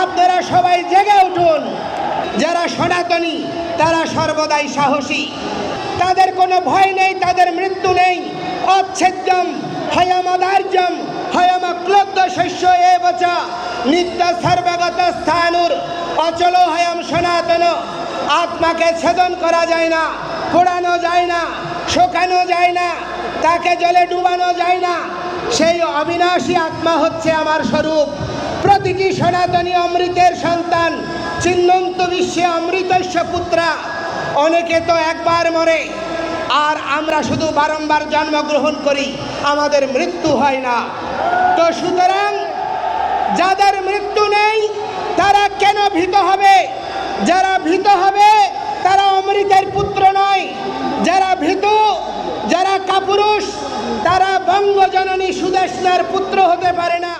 আপনারা সবাই জেগে উঠুন। যারা সনাতনী তারা সর্বদাই সাহসী, তাদের কোনো ভয় নেই, তাদের মৃত্যু নেই। অচ্ছেদ্যম হয়মদার্যম হয়মক্লব্ধ শস্য এবচ নিত্য সর্বগত স্থানুর অচল হয়ম সনাতন। আত্মাকে ছেদন করা যায় না, পোড়ানো যায় না, শোকানো যায় না, তাকে জলে ডুবানো যায় না। সেই অবিনাশী আত্মা হচ্ছে আমার স্বরূপ। প্রতিটি সনাতনী অমৃতের সন্তান, চিন্নন্ত বিশ্বে অমৃতস্য পুত্রা। অনেকে তো একবার মরে, আর আমরা শুধু বারংবার জন্মগ্রহণ করি, আমাদের মৃত্যু হয় না। তো সুতরাং যাদের মৃত্যু নেই তারা কেন ভীত হবে? যারা ভীত হবে তারা অমৃতের পুত্র নয়। যারা ভীতু, যারা কাপুরুষ, তারা বঙ্গজননী সুদেষ্ণার পুত্র হতে পারে না।